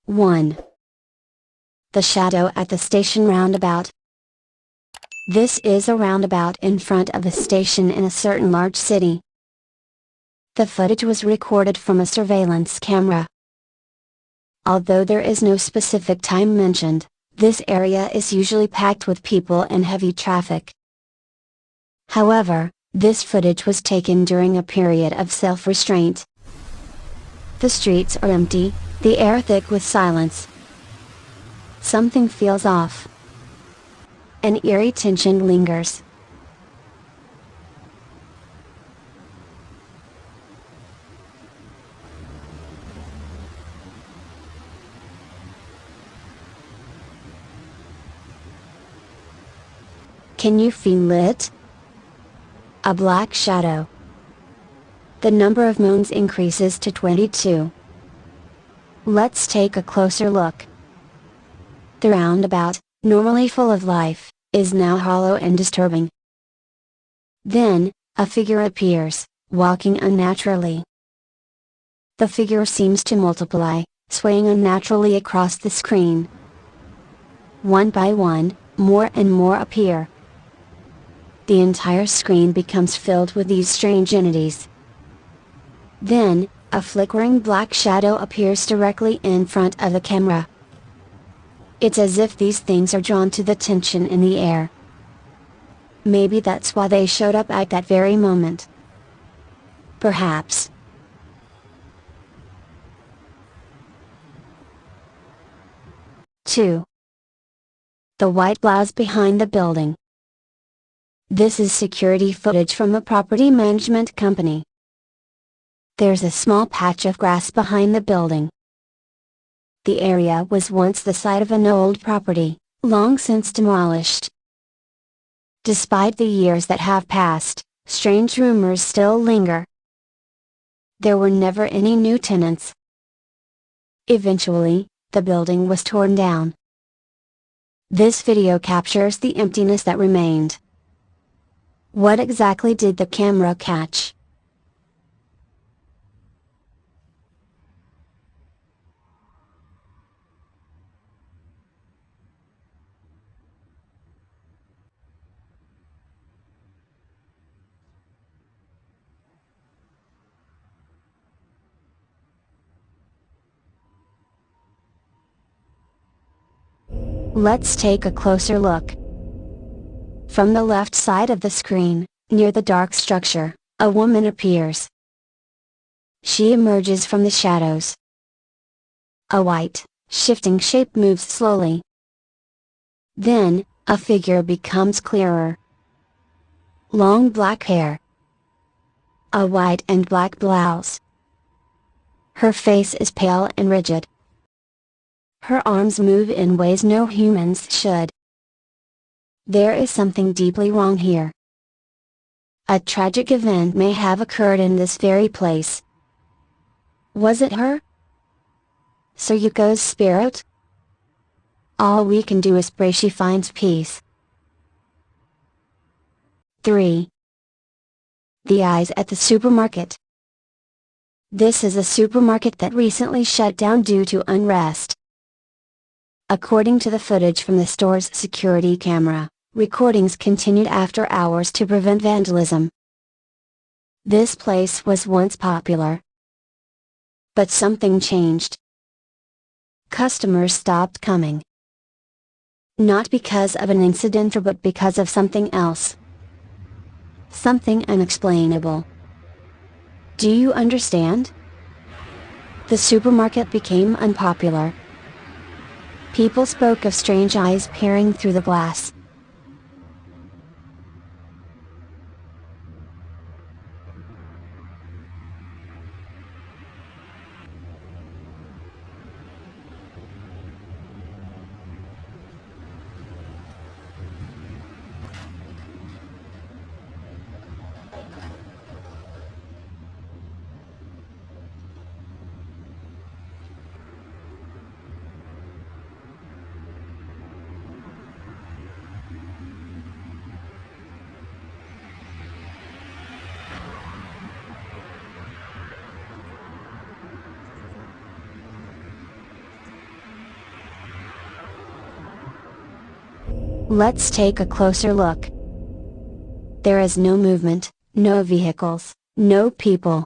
1. The shadow at the station roundabout. This is a roundabout in front of a station in a certain large city. The footage was recorded from a surveillance camera. Although there is no specific time mentioned, this area is usually packed with people and heavy traffic. However, this footage was taken during a period of self-restraint. The streets are empty, the air thick with silence. Something feels off. An eerie tension lingers. Can you feel it? A black shadow. The number of moons increases to 22. Let's take a closer look. The roundabout, normally full of life, is now hollow and disturbing. Then, a figure appears, walking unnaturally. The figure seems to multiply, swaying unnaturally across the screen. One by one, more and more appear. The entire screen becomes filled with these strange entities. Then, a flickering black shadow appears directly in front of the camera. It's as if these things are drawn to the tension in the air. Maybe that's why they showed up at that very moment. Perhaps. Two. The white blouse behind the building. This is security footage from a property management company. There's a small patch of grass behind the building. The area was once the site of an old property, long since demolished. Despite the years that have passed, strange rumors still linger. There were never any new tenants. Eventually, the building was torn down. This video captures the emptiness that remained. What exactly did the camera catch? Let's take a closer look. From the left side of the screen, near the dark structure, a woman appears. She emerges from the shadows. A white, shifting shape moves slowly. Then, a figure becomes clearer. Long black hair. A white and black blouse. Her face is pale and rigid. Her arms move in ways no humans should. There is something deeply wrong here. A tragic event may have occurred in this very place. Was it her? Sayuko's spirit? All we can do is pray she finds peace. 3. The eyes at the supermarket. This is a supermarket that recently shut down due to unrest. According to the footage from the store's security camera, recordings continued after hours to prevent vandalism. This place was once popular. But something changed. Customers stopped coming. Not because of an incident but because of something else. Something unexplainable. Do you understand? The supermarket became unpopular. People spoke of strange eyes peering through the glass. Let's take a closer look. There is no movement, no vehicles, no people.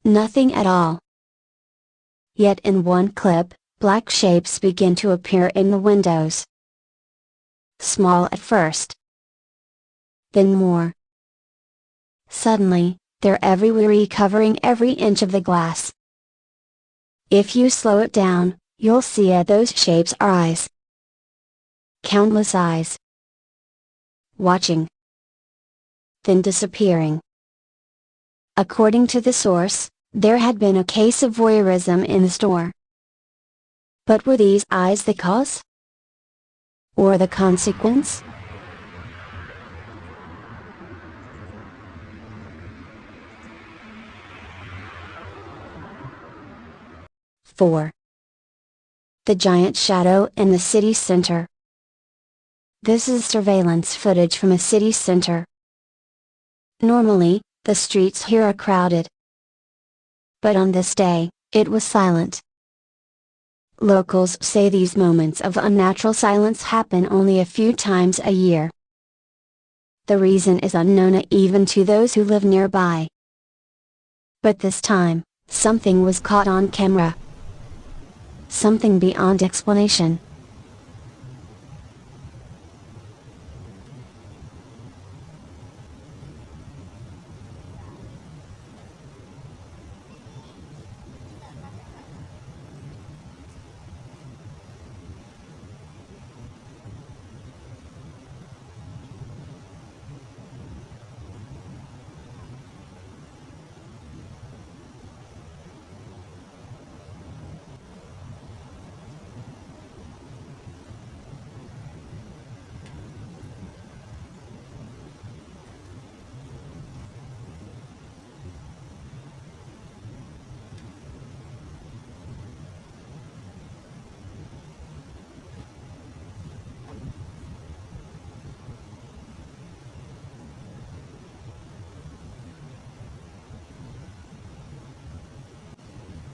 Nothing at all. Yet in one clip, black shapes begin to appear in the windows. Small at first. Then more. Suddenly, they're everywhere, covering every inch of the glass. If you slow it down, you'll see those shapes are eyes. Countless eyes. Watching. Then disappearing. According to the source, there had been a case of voyeurism in the store. But were these eyes the cause? Or the consequence? Four. The giant shadow in the city center. This is surveillance footage from a city center. Normally, the streets here are crowded. But on this day, it was silent. Locals say these moments of unnatural silence happen only a few times a year. The reason is unknown even to those who live nearby. But this time, something was caught on camera. Something beyond explanation.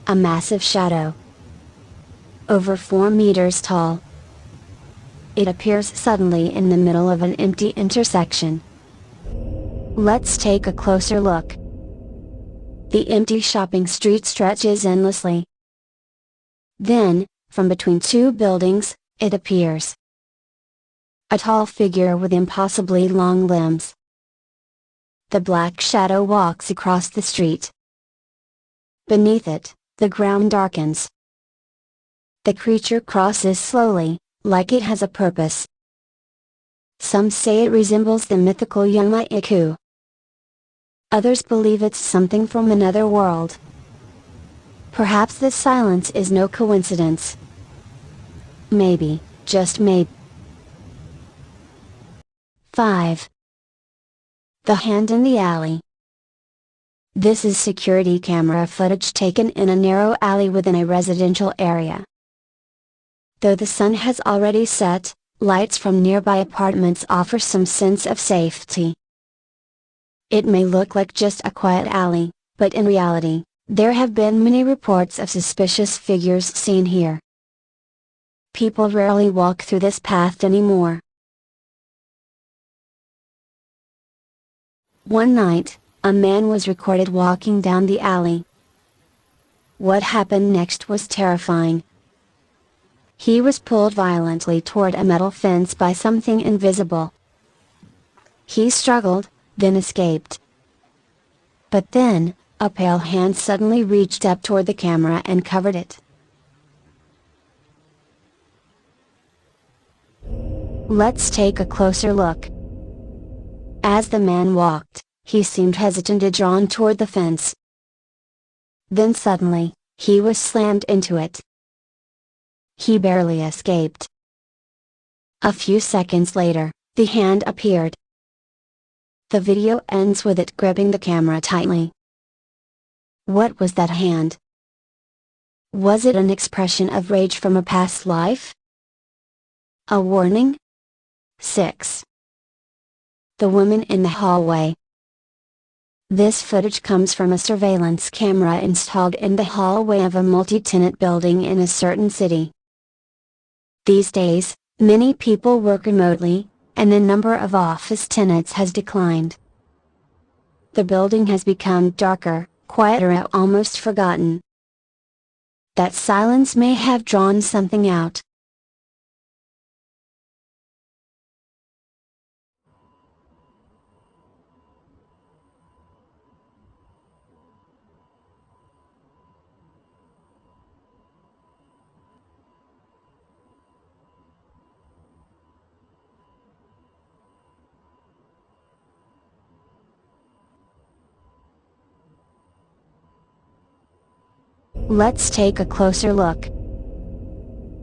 A massive shadow. Over 4 meters tall. It appears suddenly in the middle of an empty intersection. Let's take a closer look. The empty shopping street stretches endlessly. Then, from between 2 buildings, it appears. A tall figure with impossibly long limbs. The black shadow walks across the street. Beneath it, the ground darkens. The creature crosses slowly, like it has a purpose. Some say it resembles the mythical Yumaiku. Others believe it's something from another world. Perhaps this silence is no coincidence. Maybe, just maybe. 5. The hand in the alley. This is security camera footage taken in a narrow alley within a residential area. Though the sun has already set, lights from nearby apartments offer some sense of safety. It may look like just a quiet alley, but in reality, there have been many reports of suspicious figures seen here. People rarely walk through this path anymore. One night, a man was recorded walking down the alley. What happened next was terrifying. He was pulled violently toward a metal fence by something invisible. He struggled, then escaped. But then, a pale hand suddenly reached up toward the camera and covered it. Let's take a closer look. As the man walked, he seemed hesitant and drawn toward the fence. Then suddenly, he was slammed into it. He barely escaped. A few seconds later, the hand appeared. The video ends with it gripping the camera tightly. What was that hand? Was it an expression of rage from a past life? A warning? 6. The woman in the hallway. This footage comes from a surveillance camera installed in the hallway of a multi-tenant building in a certain city. These days, Many people work remotely, and the number of office tenants has declined. The building has become darker, quieter, and almost forgotten. That silence may have drawn something out. Let's take a closer look.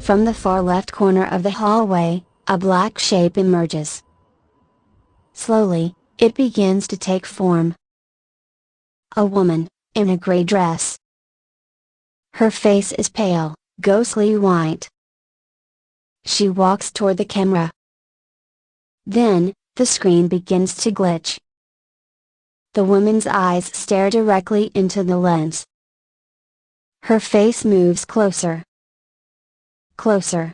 From the far left corner of the hallway, a black shape emerges. Slowly, it begins to take form. A woman, in a gray dress. Her face is pale, ghostly white. She walks toward the camera. Then, the screen begins to glitch. The woman's eyes stare directly into the lens. Her face moves closer. Closer.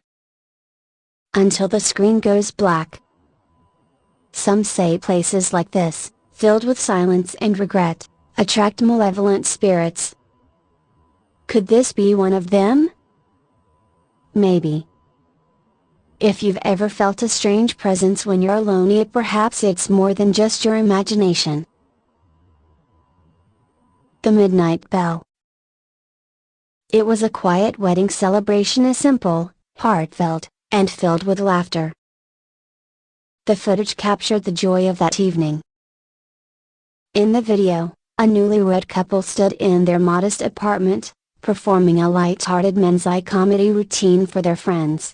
Until the screen goes black. Some say places like this, filled with silence and regret, attract malevolent spirits. Could this be one of them? Maybe. If you've ever felt a strange presence when you're alone, perhaps it's more than just your imagination. The Midnight Bell. It was a quiet wedding celebration, simple, heartfelt, and filled with laughter. The footage captured the joy of that evening. In the video, a newlywed couple stood in their modest apartment, performing a light-hearted men's comedy routine for their friends.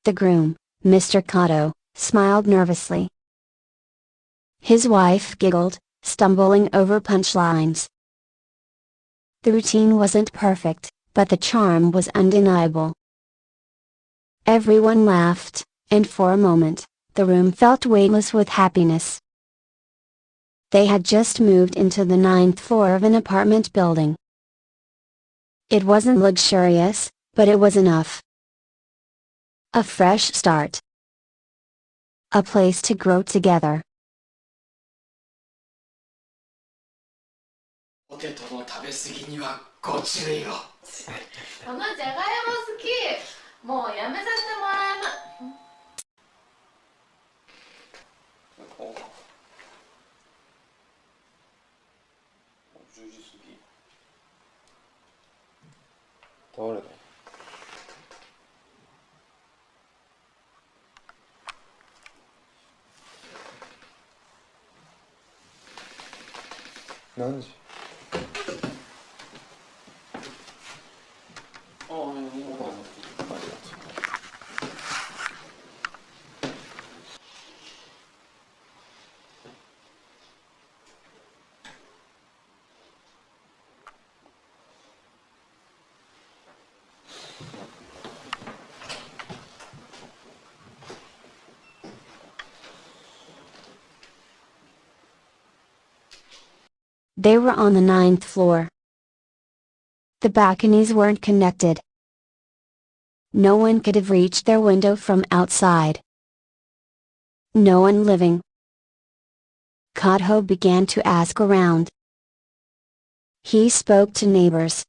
The groom, Mr. Cotto, smiled nervously. His wife giggled, stumbling over punchlines. The routine wasn't perfect, but the charm was undeniable. Everyone laughed, and for a moment, the room felt weightless with happiness. They had just moved into the 9th floor of an apartment building. It wasn't luxurious, but it was enough. A fresh start. A place to grow together. ポテトの食べ過ぎにはご注意を。このじゃがいも好き。もうやめさせてもらえま。10時過ぎ。誰だよ。何時？They were on the 9th floor. The balconies weren't connected. No one could have reached their window from outside. No one living. Cotto began to ask around. He spoke to neighbors.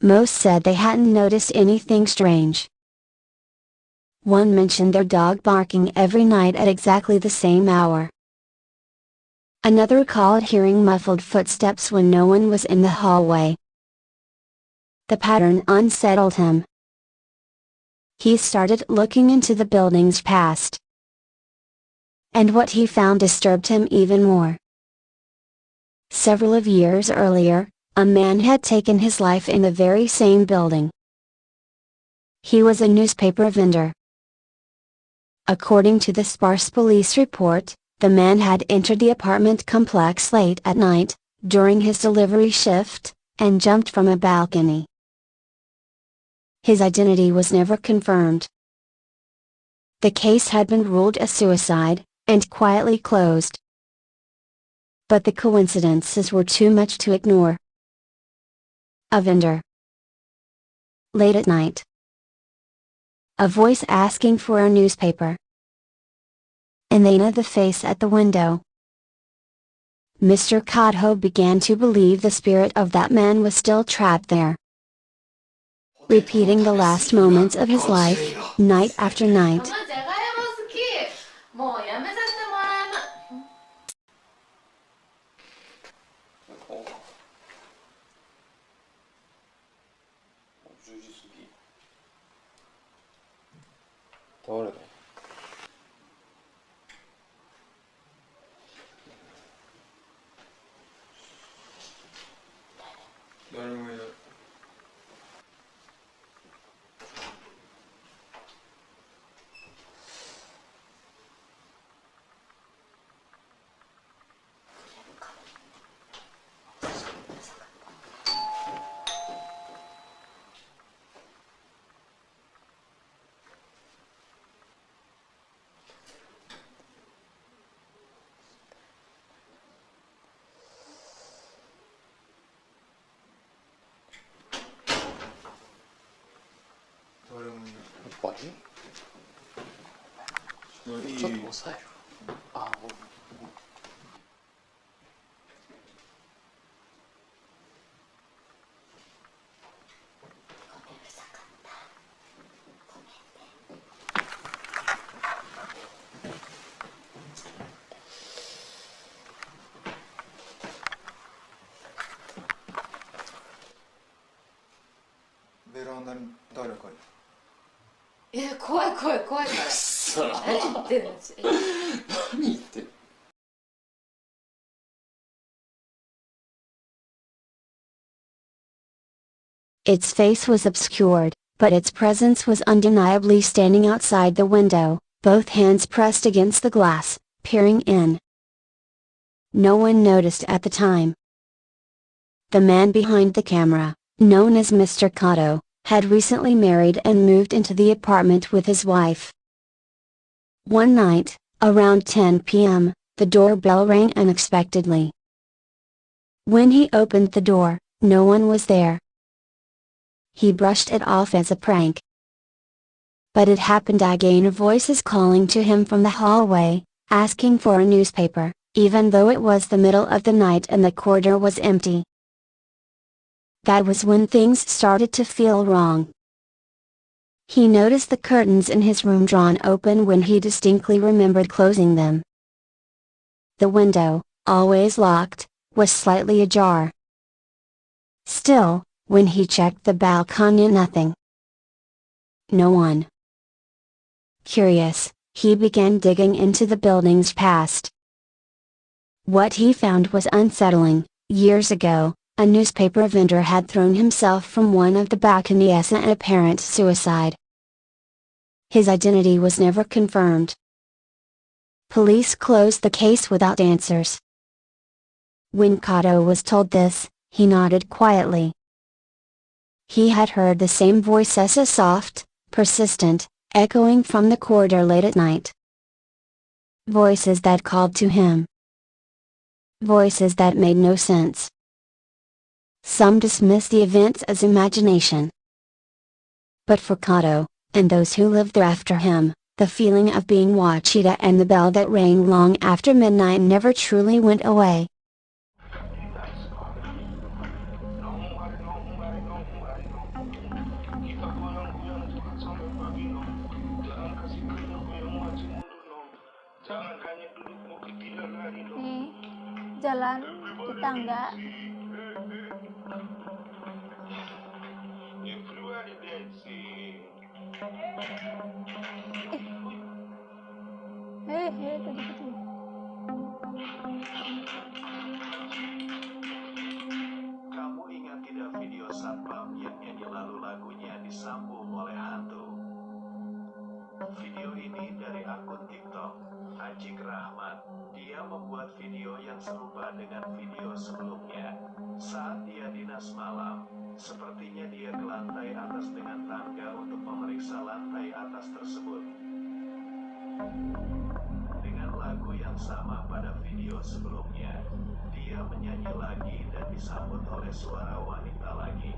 Most said they hadn't noticed anything strange. One mentioned their dog barking every night at exactly the same hour. Another recalled hearing muffled footsteps when no one was in the hallway. The pattern unsettled him. He started looking into the building's past. And what he found disturbed him even more. Several of years earlier, a man had taken his life in the very same building. He was a newspaper vendor. According to the sparse police report, the man had entered the apartment complex late at night, during his delivery shift, and jumped from a balcony. His identity was never confirmed. The case had been ruled a suicide, and quietly closed. But the coincidences were too much to ignore. A vendor. Late at night. a voice asking for a newspaper. And then the face at the window. Mr. Kato began to believe the spirit of that man was still trapped there, repeating the last moments of his life, night after night. そのじゃがいも好きもうやめさせてもらえま10時過ぎ。誰だよ。誰もいない。誰もいない。やっぱりちょっと抑える。あ、ベランダに誰かいる。怖い怖い怖いから何言ってるんですよ。何言ってる。Its face was obscured, but its presence was undeniably standing outside the window, both hands pressed against the glass, peering in. No one noticed at the time. The man behind the camera, known as Mr. Kato, had recently married and moved into the apartment with his wife. One night, around 10 p.m., the doorbell rang unexpectedly. When he opened the door, no one was there. He brushed it off as a prank. But it happened again, voices calling to him from the hallway, asking for a newspaper, even though it was the middle of the night and the corridor was empty. That was when things started to feel wrong. He noticed the curtains in his room drawn open when he distinctly remembered closing them. The window, always locked, was slightly ajar. Still, when he checked the balcony, nothing. No one. Curious, he began digging into the building's past. What he found was unsettling. Years ago, a newspaper vendor had thrown himself from one of the balconies in apparent suicide. His identity was never confirmed. Police closed the case without answers. When Kato was told this, he nodded quietly. He had heard the same voice as a soft, persistent, echoing from the corridor late at night. Voices that called to him. Voices that made no sense. Some dismissed the events as imagination. But for Kato, and those who lived there after him, the feeling of being watched and the bell that rang long after midnight never truly went away. Nih, jalan di tangga. Tadi gitu. Kamu ingat tidak video satpam yang nyanyi lalu lagunya disambung oleh hantu? Video ini dari akun TikTok Ajik Rahmat. Dia membuat video yang serupa dengan video sebelumnya. Saat dia dinas malam, sepertinya dia ke lantai atas dengan tangga untuk memeriksa lantai atas tersebut. Dengan lagu yang sama pada video sebelumnya, dia menyanyi lagi dan disambut oleh suara wanita lagi.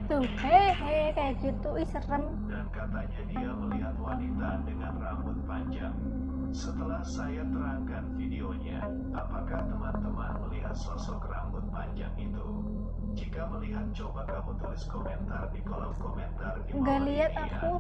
Tuh, hehe, kayak gitu, ih serem. Dan katanya dia melihat wanita dengan rambut panjang. Setelah saya terangkan videonya, apakah teman-teman melihat sosok rambut panjang itu? Jika melihat, coba kamu tulis komentar di kolom komentar di bawah Nggak lihat ini ya. aku.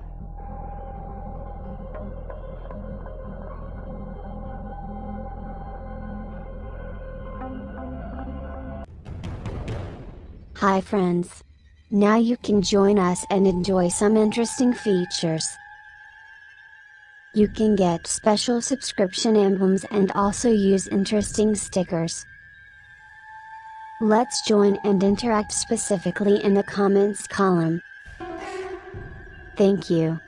Hi friends. Now you can join us and enjoy some interesting features. You can get special subscription emblems and also use interesting stickers. Let's join and interact specifically in the comments column. Thank you.